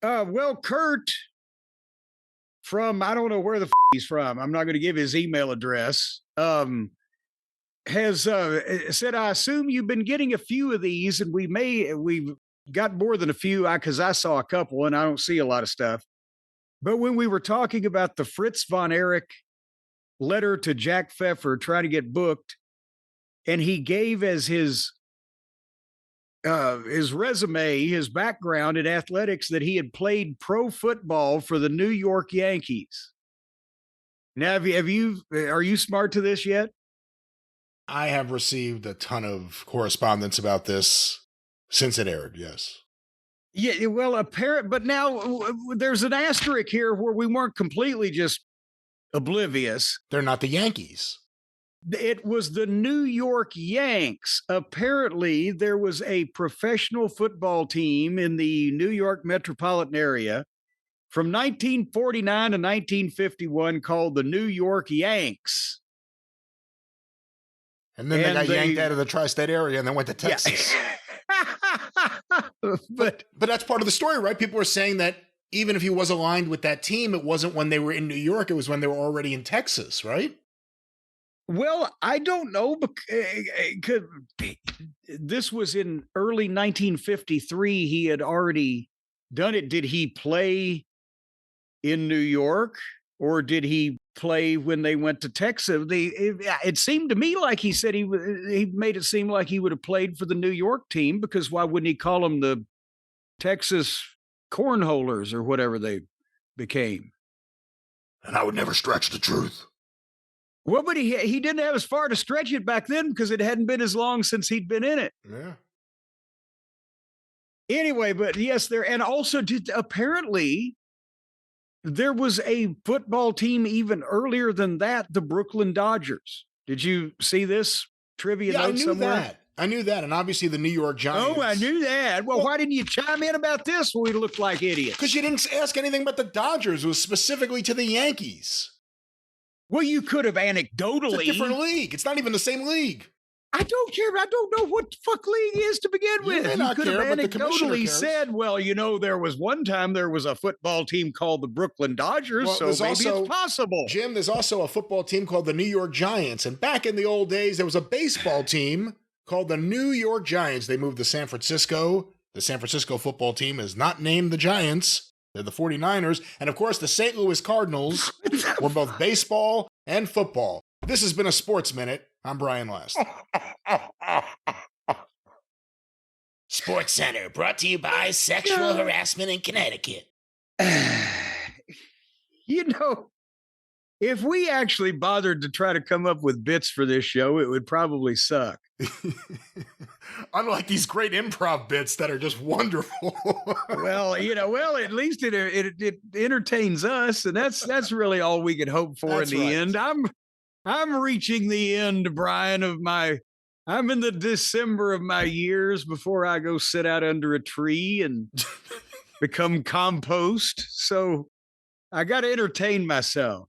Well, Kurt from, I don't know where the he's from. I'm not going to give his email address. Has said, I assume you've been getting a few of these, and we've got more than a few because I saw a couple and I don't see a lot of stuff. But when we were talking about the Fritz Von Erich letter to Jack Pfeffer trying to get booked, and he gave as his resume, his background in athletics, that he had played pro football for the New York Yankees. Now, are you smart to this yet? I have received a ton of correspondence about this since it aired, yes. Yeah, well, but now there's an asterisk here where we weren't completely just oblivious. They're not the Yankees. It was the New York Yanks. Apparently, there was a professional football team in the New York metropolitan area from 1949 to 1951 called the New York Yanks. And then they got yanked out of the tri-state area and then went to Texas. Yeah. but that's part of the story, right? People were saying that even if he was aligned with that team, it wasn't when they were in New York. It was when they were already in Texas, right? Well, I don't know. This was in early 1953. He had already done it. Did he play in New York, or did he play when they went to Texas? It seemed to me like he said he made it seem like he would have played for the New York team, because why wouldn't he call them the Texas Cornholers or whatever they became? And I would never stretch the truth. Well, but he didn't have as far to stretch it back then because it hadn't been as long since he'd been in it. Yeah. Anyway, but yes, and also apparently there was a football team even earlier than that, the Brooklyn Dodgers. Did you see this trivia note somewhere? I knew that. And obviously the New York Giants. Oh, I knew that. Well, why didn't you chime in about this when we looked like idiots? Because you didn't ask anything about the Dodgers. It was specifically to the Yankees. Well, you could have anecdotally. It's a different league. It's not even the same league. I don't care. I don't know what the fuck league is to begin with. You could have anecdotally said, well, there was one time there was a football team called the Brooklyn Dodgers, so maybe it's possible. Jim, there's also a football team called the New York Giants. And back in the old days, there was a baseball team called the New York Giants. They moved to San Francisco. The San Francisco football team is not named the Giants. They're the 49ers. And, of course, the St. Louis Cardinals were both baseball and football. This has been a Sports Minute. I'm Brian Last. Sports Center, brought to you by Sexual Harassment in Connecticut. If we actually bothered to try to come up with bits for this show, it would probably suck. Unlike these great improv bits that are just wonderful. Well, at least it entertains us, and that's really all we could hope for in the end. I'm reaching the end, Brian, I'm in the December of my years before I go sit out under a tree and become compost. So I got to entertain myself.